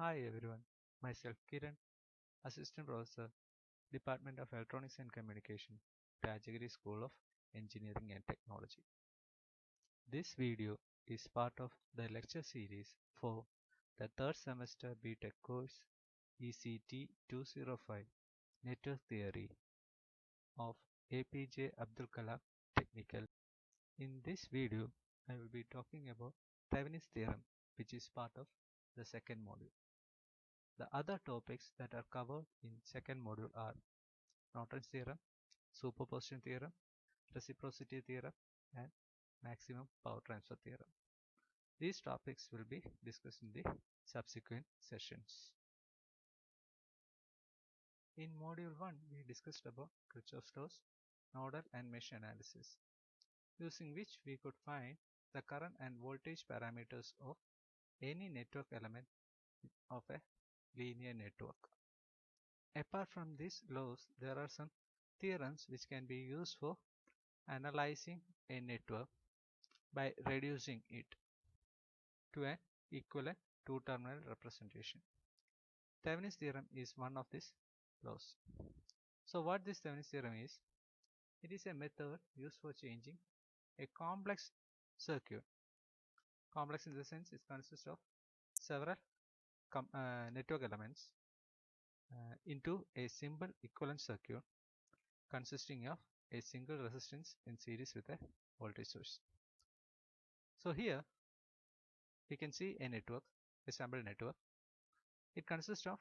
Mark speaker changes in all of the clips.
Speaker 1: Hi everyone, myself Kiran, Assistant Professor, Department of Electronics and Communication, Rajagiri School of Engineering and Technology. This video is part of the lecture series for the third semester BTech course ECT 205 Network Theory of APJ Abdul Kalam Technical. In this video, I will be talking about Thevenin's theorem, which is part of the second module. The other topics that are covered in second module are Norton's theorem, superposition theorem, reciprocity theorem, and maximum power transfer theorem. These topics will be discussed in the subsequent sessions. In module 1, we discussed about Kirchhoff's laws, nodal and mesh analysis, using which we could find the current and voltage parameters of any network element of a linear network. Apart from these laws, there are some theorems which can be used for analyzing a network by reducing it to an equivalent two-terminal representation. Thevenin's theorem is one of these laws. So what this Thevenin's theorem is, it is a method used for changing a complex circuit. Complex in the sense it consists of several network elements into a simple equivalent circuit consisting of a single resistance in series with a voltage source. So here we can see a network, a sample network. It consists of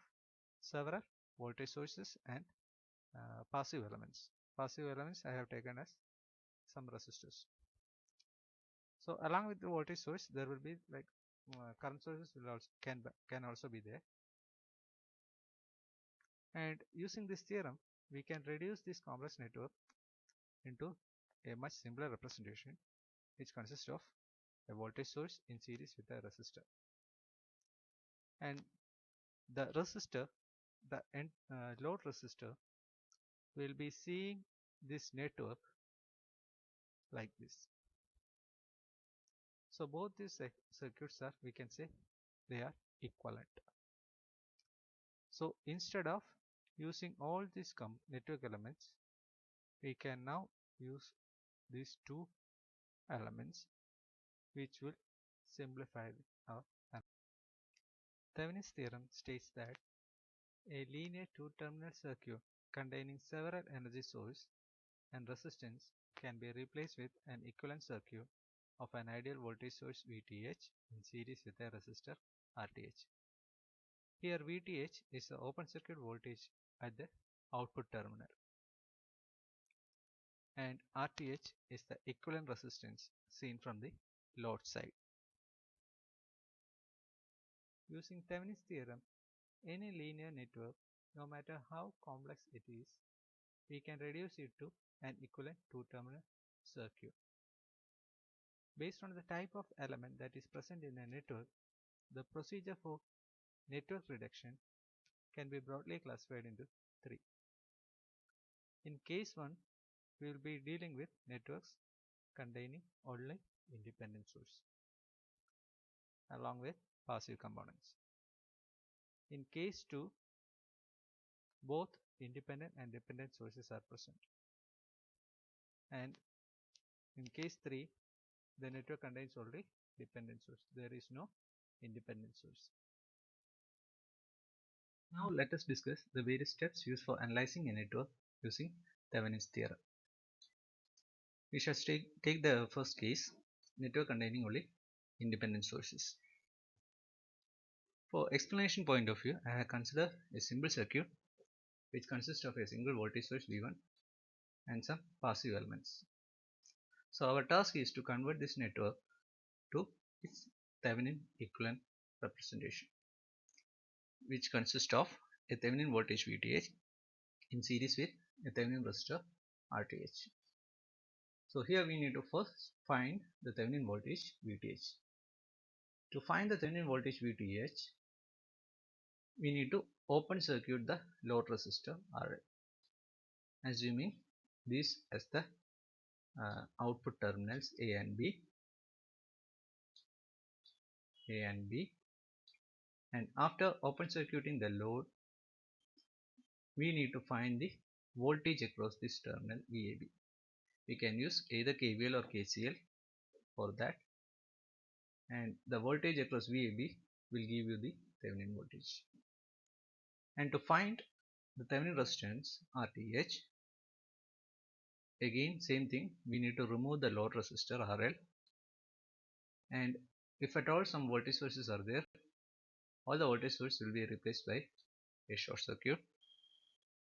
Speaker 1: several voltage sources and passive elements. Passive elements I have taken as some resistors. So along with the voltage source, there will be like current sources will also can also be there. And using this theorem, we can reduce this complex network into a much simpler representation, which consists of a voltage source in series with a resistor. And the resistor, the load resistor, will be seeing this network like this. So both these circuits are, we can say, they are equivalent. So instead of using all these network elements, we can now use these two elements, which will simplify our analysis. Thevenin's theorem states that a linear two-terminal circuit containing several energy source and resistance can be replaced with an equivalent circuit of an ideal voltage source VTH in series with a resistor RTH. Here VTH is the open circuit voltage at the output terminal and RTH is the equivalent resistance seen from the load side. Using Thevenin's theorem, any linear network, no matter how complex it is, we can reduce it to an equivalent two-terminal circuit. Based on the type of element that is present in a network, the procedure for network reduction can be broadly classified into three. In case 1, we will be dealing with networks containing only independent source along with passive components. In case 2, both independent and dependent sources are present. And in case 3, the network contains only dependent source. There is no independent source. Now let us discuss the various steps used for analyzing a network using Thevenin's theorem. We shall take the first case, network containing only independent sources. For explanation point of view, I have considered a simple circuit which consists of a single voltage source V1 and some passive elements. So our task is to convert this network to its Thevenin equivalent representation, which consists of a Thevenin voltage VTH in series with a Thevenin resistor RTH. So here we need to first find the Thevenin voltage VTH. To find the Thevenin voltage VTH, we need to open circuit the load resistor RL, assuming these as the output terminals A and B, And after open circuiting the load, we need to find the voltage across this terminal VAB. We can use either KVL or KCL for that, and the voltage across VAB will give you the Thevenin voltage. And to find the Thevenin resistance RTH, again same thing, we need to remove the load resistor RL, and if at all some voltage sources are there, all the voltage source will be replaced by a short circuit,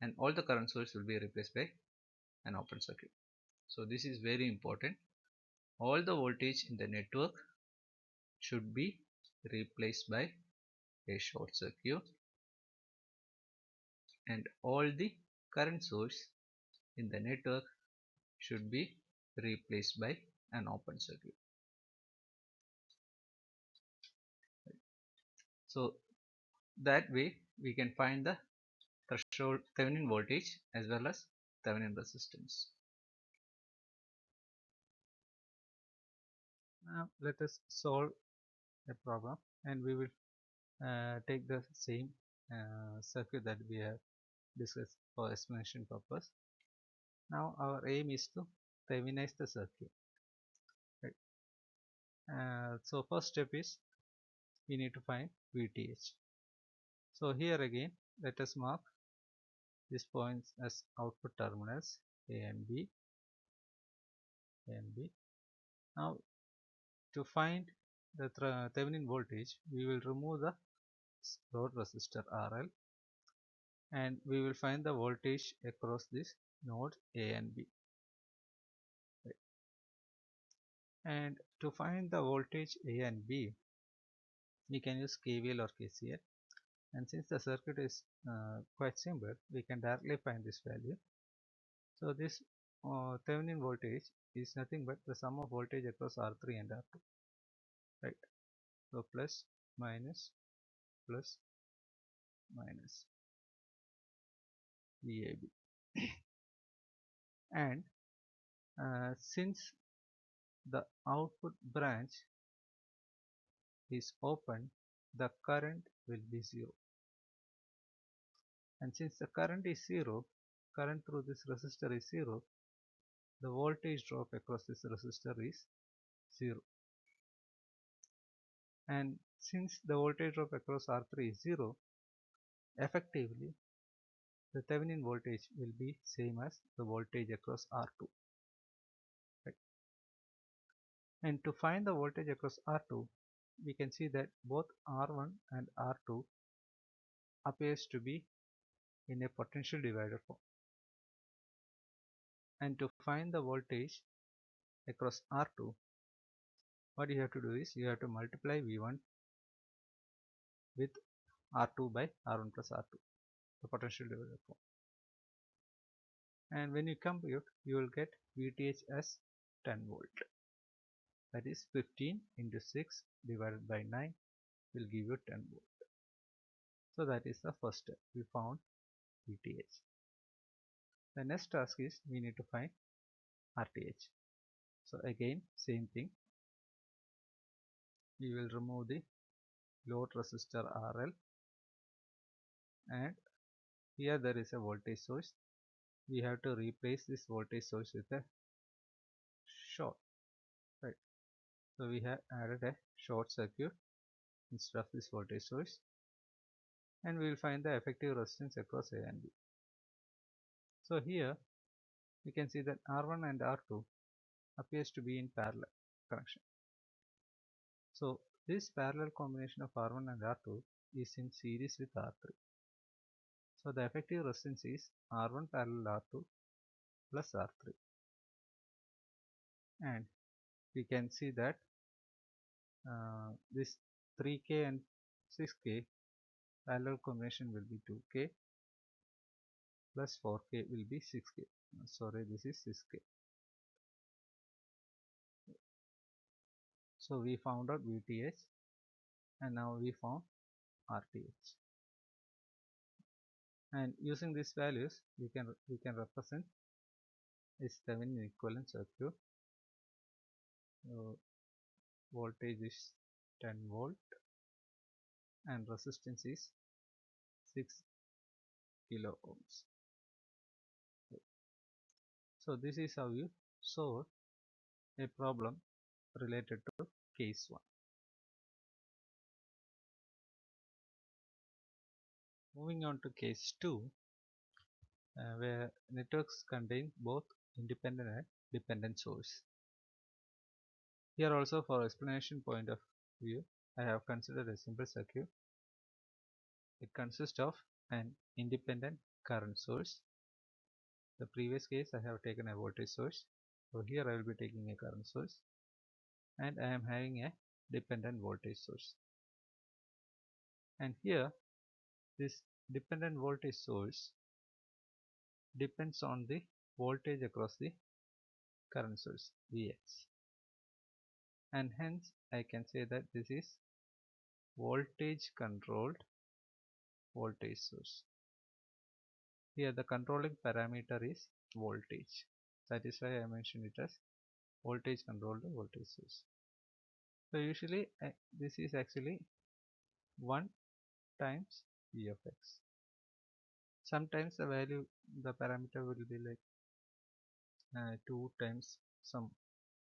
Speaker 1: and all the current source will be replaced by an open circuit. So this is very important. All the voltage in the network should be replaced by a short circuit, and all the current source in the network should be replaced by an open circuit. So that way we can find the threshold Thevenin voltage as well as Thevenin resistance. Now let us solve a problem, and we will take the same circuit that we have discussed for explanation purpose. Now our aim is to Thevenize the circuit. Right. So first step is we need to find VTH. So here again let us mark these points as output terminals A and B. Now to find the Thevenin voltage, we will remove the load resistor RL, and we will find the voltage across this nodes A and B. Right. And to find the voltage A and B, we can use KVL or KCL, and since the circuit is quite simple, we can directly find this value. So this Thevenin voltage is nothing but the sum of voltage across R3 and R2, right? So plus minus VAB. And since the output branch is open, the current will be 0. And since the current is 0, current through this resistor is 0, the voltage drop across this resistor is 0. And since the voltage drop across R3 is 0, effectively the Thevenin voltage will be same as the voltage across R2. Right? And to find the voltage across R2, we can see that both R1 and R2 appears to be in a potential divider form. And to find the voltage across R2, what you have to do is you have to multiply V1 with R2 by R1 plus R2, the potential divider form. And when you compute, you will get VTH as 10 volt. That is 15 into 6 divided by 9 will give you 10 volt. So that is the first step. We found VTH. The next task is we need to find RTH. So again same thing. We will remove the load resistor RL, and here there is a voltage source. We have to replace this voltage source with a short, right? So we have added a short circuit instead of this voltage source, and we will find the effective resistance across A and B. So here we can see that R1 and R2 appears to be in parallel connection. So this parallel combination of R1 and R2 is in series with R3. So the effective resistance is R1 parallel R2 plus R3, and we can see that this 3K and 6K parallel combination will be 2K plus 4K will be 6K. Sorry, this is 6K. So we found out VTH, and now we found RTH. And using these values, we can represent this Thevenin equivalent circuit. So voltage is 10 volt, and resistance is 6 kilo ohms. So this is how you solve a problem related to case 1. Moving on to case 2, where networks contain both independent and dependent source. Here also, for explanation point of view, I have considered a simple circuit. It consists of an independent current source. The previous case I have taken a voltage source, so here I will be taking a current source, and I am having a dependent voltage source. And here this dependent voltage source depends on the voltage across the current source Vx, and hence I can say that this is voltage controlled voltage source. Here the controlling parameter is voltage. That is why I mentioned it as voltage controlled voltage source. So usually this is actually 1 times V of x. Sometimes the parameter will be like 2 times some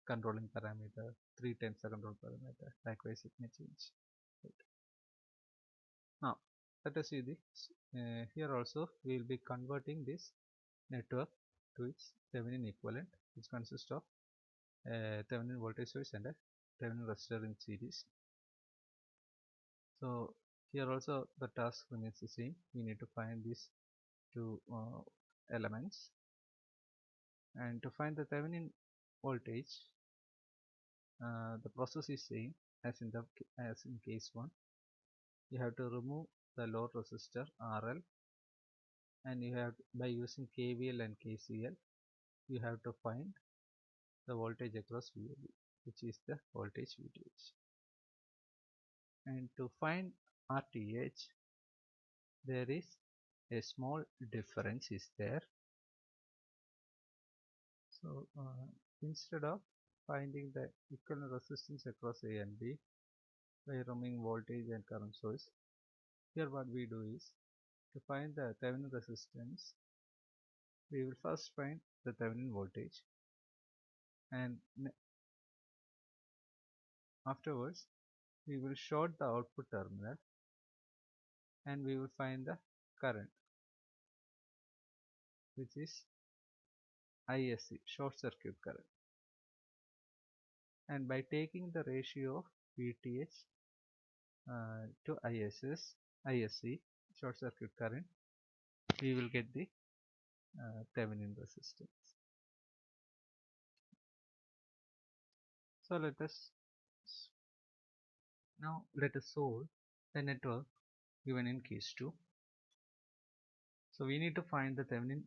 Speaker 1: controlling parameter, 3 times the control parameter. Likewise it may change. Right. Now let us see this. Here also we will be converting this network to its Thevenin equivalent, which consists of a Thevenin voltage source and a Thevenin resistor in series. So here also the task remains the same. We need to find these two elements, and to find the Thevenin voltage, the process is same as in case 1. You have to remove the load resistor RL, and you have, by using KVL and KCL, you have to find the voltage across VAB, which is the voltage VTH. And to find RTH, there is a small difference is there. So instead of finding the equivalent resistance across A and B by removing voltage and current source, here what we do is, to find the Thevenin resistance, we will first find the Thevenin voltage, and afterwards we will short the output terminal, and we will find the current, which is ISC, short circuit current. And by taking the ratio of VTH to ISC, short circuit current, we will get the Thevenin resistance. So let us solve the network given in case 2. So we need to find the Thevenin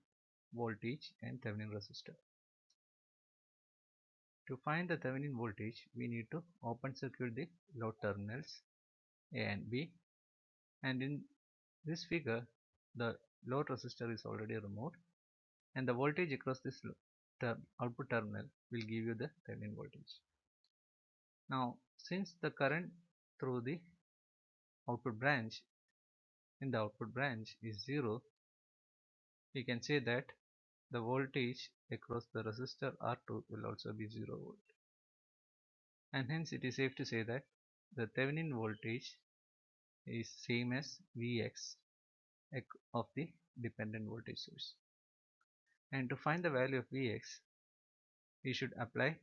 Speaker 1: voltage and Thevenin resistor. To find the Thevenin voltage, we need to open circuit the load terminals A and B, and in this figure the load resistor is already removed, and the voltage across this output terminal will give you the Thevenin voltage. Now since the current through the output branch is 0, we can say that the voltage across the resistor R2 will also be 0 volt, and hence it is safe to say that the Thevenin voltage is same as Vx of the dependent voltage source. And to find the value of Vx, we should apply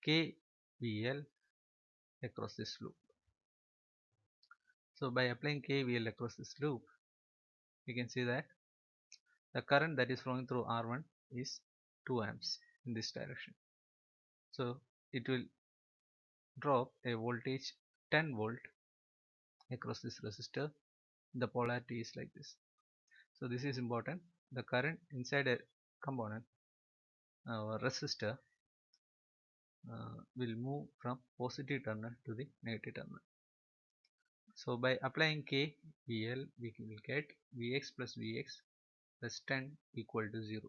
Speaker 1: KVL across this loop. So by applying KVL across this loop, we can see that the current that is flowing through R1 is 2 amps in this direction. So it will drop a voltage 10 volt across this resistor. The polarity is like this. So this is important. The current inside a component or resistor will move from positive terminal to the negative terminal. So by applying KVL, we will get Vx plus Vx plus 10 equal to 0.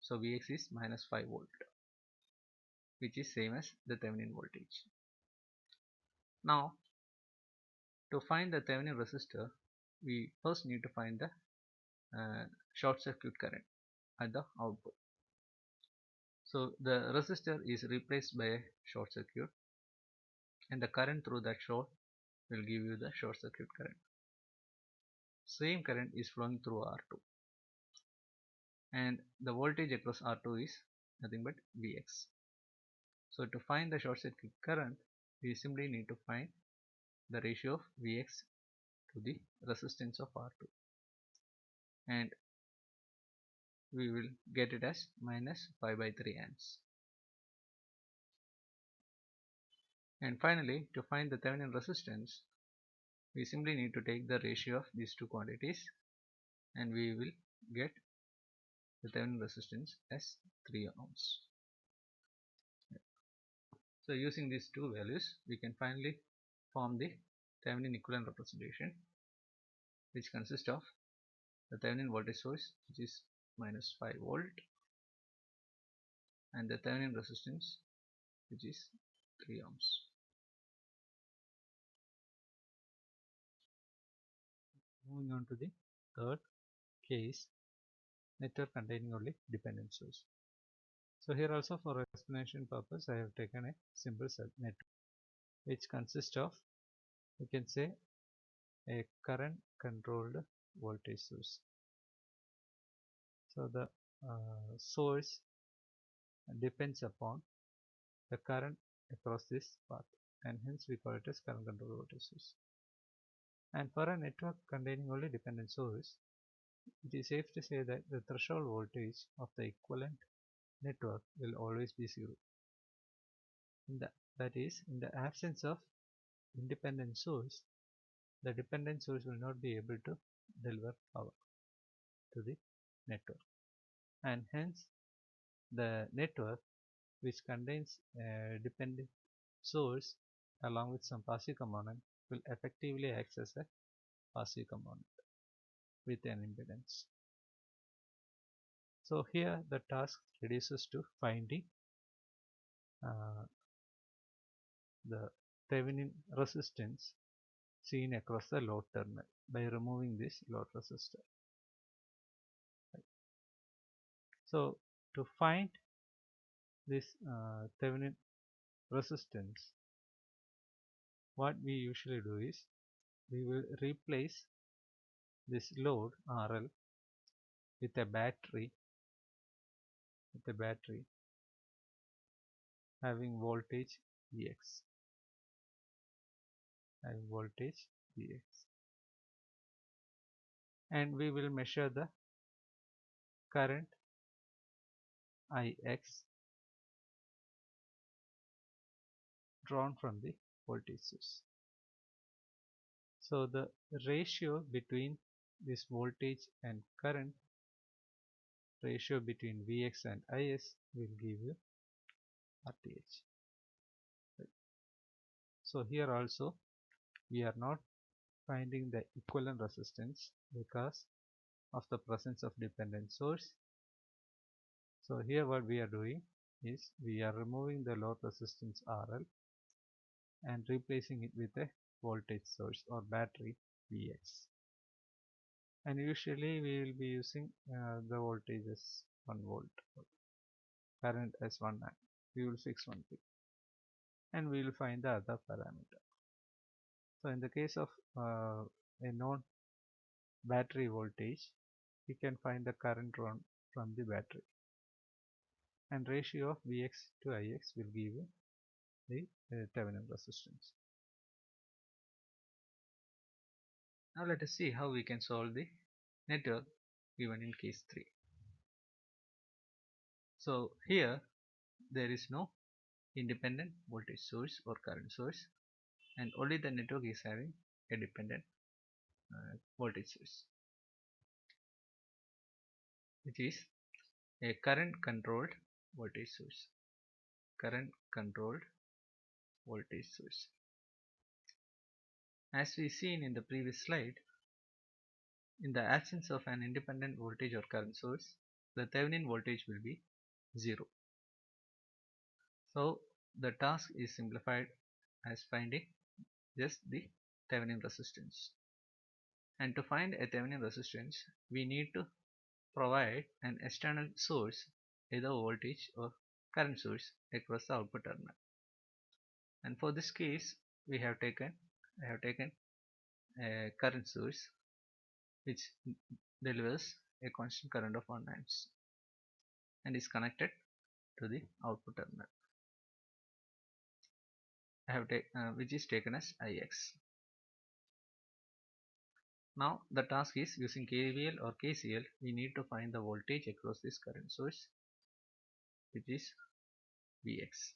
Speaker 1: So Vx is minus 5 volt, which is same as the Thevenin voltage. Now to find the Thevenin resistor, we first need to find the short circuit current at the output. So the resistor is replaced by a short circuit, and the current through that short will give you the short circuit current. Same current is flowing through R2, and the voltage across R2 is nothing but Vx. So to find the short circuit current, we simply need to find the ratio of Vx to the resistance of R2, and we will get it as minus 5 by 3 amps. And finally, to find the Thevenin resistance, we simply need to take the ratio of these two quantities, and we will get the Thevenin resistance as 3 ohms. So using these two values, we can finally form the Thevenin equivalent representation, which consists of the Thevenin voltage source, which is minus 5 volt, and the Thevenin resistance, which is 3 ohms. Moving on to the third case, network containing only dependent source. So here also, for explanation purpose, I have taken a simple network which consists of, you can say, a current controlled voltage source. So the source depends upon the current across this path, and hence we call it as current controlled voltage source. And for a network containing only dependent source, it is safe to say that the threshold voltage of the equivalent network will always be 0. That is, in the absence of independent source, the dependent source will not be able to deliver power to the network, and hence the network which contains a dependent source along with some passive component will effectively act as a passive component with an impedance. So here the task reduces to finding the Thevenin resistance seen across the load terminal by removing this load resistor. So to find this Thevenin resistance, what we usually do is we will replace this load RL with a battery having voltage Vx, and we will measure the current Ix drawn from the voltage source. So the ratio between this voltage and current, ratio between Vx and Is, will give you RTh. So here also we are not finding the equivalent resistance because of the presence of dependent source. So here what we are doing is we are removing the load resistance RL and replacing it with a voltage source or battery Vx. And usually we will be using the voltage as 1 volt, current as 1 amp. We will fix one thing, and we will find the other parameter. So in the case of a known battery voltage, we can find the current drawn from the battery, and ratio of Vx to Ix will give you the Thevenin resistance. Now let us see how we can solve the network given in case 3. So here there is no independent voltage source or current source, and only the network is having a dependent voltage source, which is a current controlled voltage source. As we seen in the previous slide, in the absence of an independent voltage or current source, the Thevenin voltage will be 0. So the task is simplified as finding just the Thevenin resistance. And to find a Thevenin resistance, we need to provide an external source, either voltage or current source, across the output terminal. And for this case, I have taken a current source which delivers a constant current of 1 amps and is connected to the output terminal. Which is taken as Ix. Now the task is, using KVL or KCL, we need to find the voltage across this current source, which is Vx.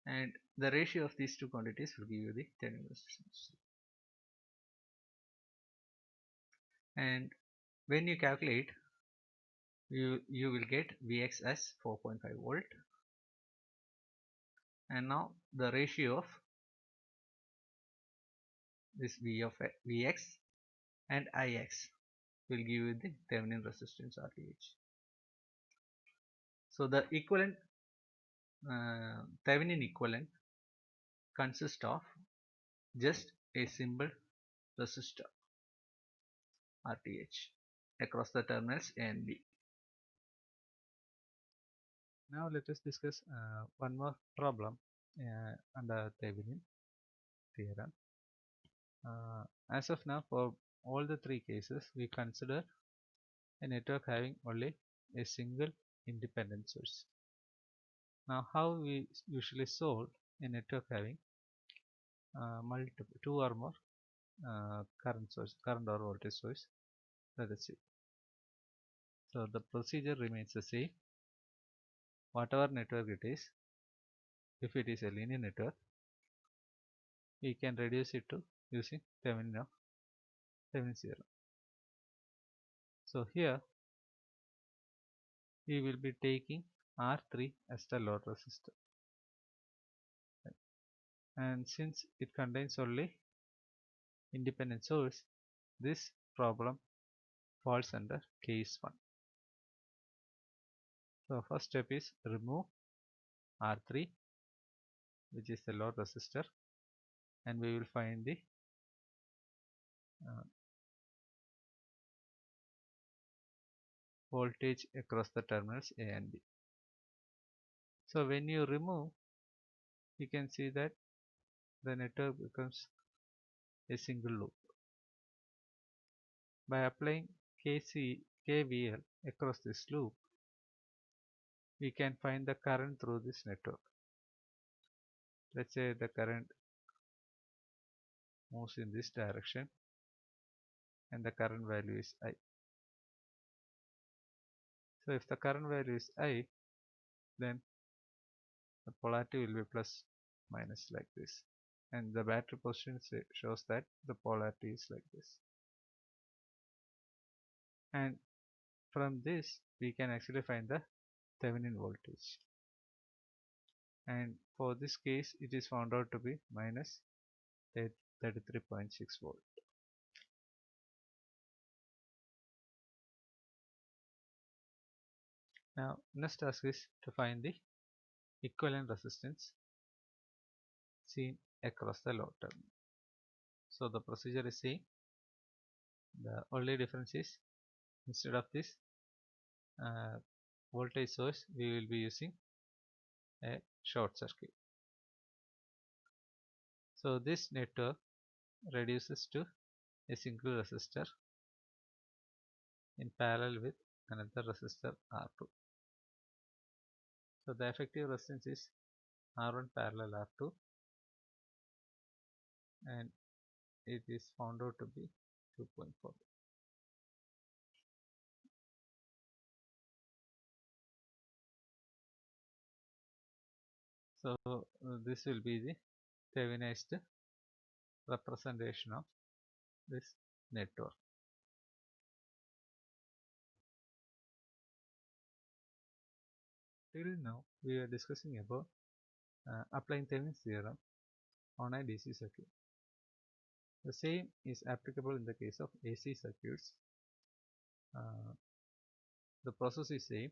Speaker 1: And the ratio of these two quantities will give you the Thevenin resistance. And when you calculate, you will get Vx as 4.5 volt. And now the ratio of this Vx and Ix will give you the Thevenin resistance RTH. So the equivalent Thevenin equivalent consists of just a simple resistor RTH across the terminals A and B. Now let us discuss one more problem under Thevenin theorem. As of now, for all the three cases, we consider a network having only a single independent source. Now, how we usually solve a network having two or more current or voltage source? Let us see. So the procedure remains the same. Whatever network it is, if it is a linear network, we can reduce it to using Thevenin theorem. So here we will be taking R3 as the load resistor, and since it contains only independent source, this problem falls under case 1. So first step is remove R3, which is the load resistor, and we will find the voltage across the terminals A and B. So when you remove, you can see that the network becomes a single loop. By applying KVL across this loop, we can find the current through this network. Let's say the current moves in this direction and the current value is I. So if the current value is I, then the polarity will be plus minus like this, and the battery position shows that the polarity is like this. And from this we can actually find the Thevenin voltage, and for this case it is found out to be minus 33.6 volt. Now next task is to find the equivalent resistance seen across the load terminal. So the procedure is same. The only difference is, instead of this voltage source, we will be using a short circuit. So this network reduces to a single resistor in parallel with another resistor R2. So the effective resistance is R1 parallel R2, and it is found out to be 2.4. So this will be the Theveninized representation of this network. Till now we are discussing about applying Thevenin's theorem on a DC circuit. The same is applicable in the case of AC circuits. The process is same.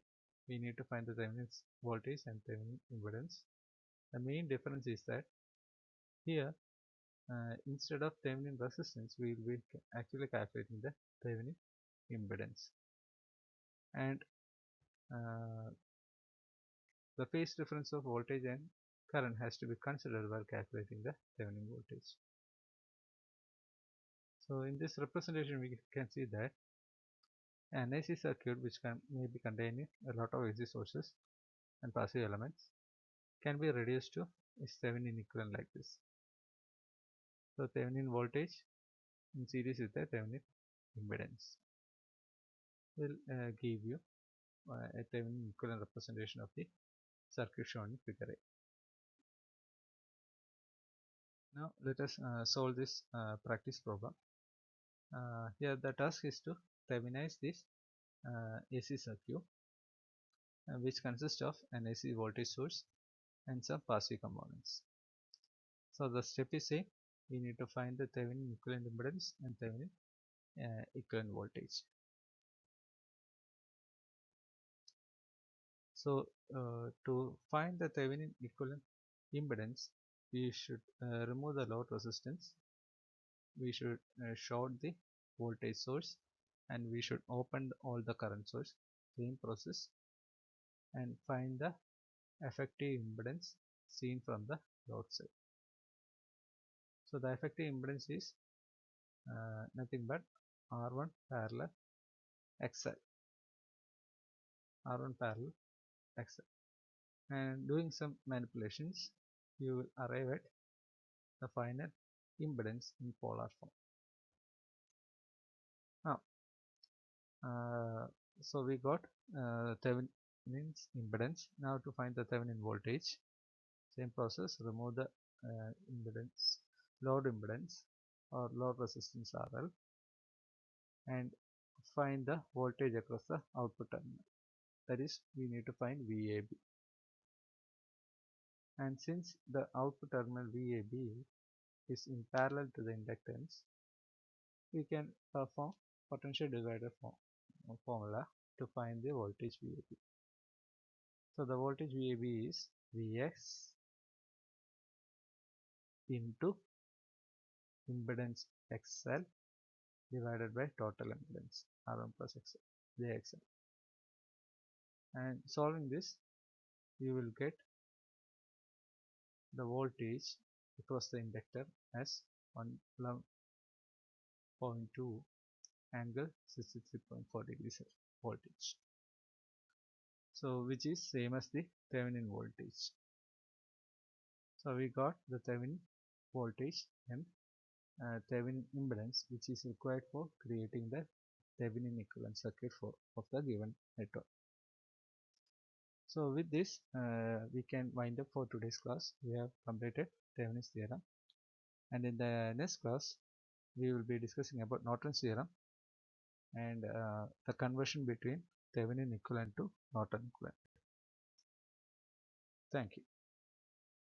Speaker 1: We need to find the Thevenin's voltage and Thevenin impedance. The main difference is that Here, instead of Thevenin resistance, we will be actually calculating the Thevenin impedance. And the phase difference of voltage and current has to be considered while calculating the Thevenin voltage. So in this representation, we can see that an AC circuit which may be containing a lot of AC sources and passive elements can be reduced to a Thevenin equivalent like this. So Thevenin voltage in series with the Thevenin impedance will give you a Thevenin equivalent representation of the circuit shown in figure A. Now let us solve this practice problem. Here the task is to Thevenize this AC circuit which consists of an AC voltage source and some passive components. So the step is same. We need to find the Thevenin equivalent impedance and Thevenin equivalent voltage. So to find the Thevenin equivalent impedance, we should remove the load resistance. We should short the voltage source, and we should open all the current source. Same process, and find the effective impedance seen from the load side. So the effective impedance is nothing but R1 parallel XL. R1 parallel XL. And doing some manipulations, you will arrive at the final impedance in polar form. Now, so we got Thevenin's impedance. Now to find the Thevenin voltage, same process, remove the impedance, load impedance or load resistance RL, and find the voltage across the output terminal. That is, we need to find VAB. And since the output terminal VAB is in parallel to the inductance, we can perform potential divider formula to find the voltage VAB. So the voltage VAB is Vx into impedance XL divided by total impedance R1 plus XL, JXL. And solving this, you will get the voltage across the inductor as 111.2 angle 63.4 degrees voltage. So which is same as the Thevenin voltage. So we got the Thevenin voltage and Thevenin impedance which is required for creating the Thevenin equivalent circuit of the given network. So with this we can wind up for today's class. We have completed Thevenin's theorem, and in the next class we will be discussing about Norton's theorem and the conversion between Thevenin equivalent to Norton equivalent. Thank you.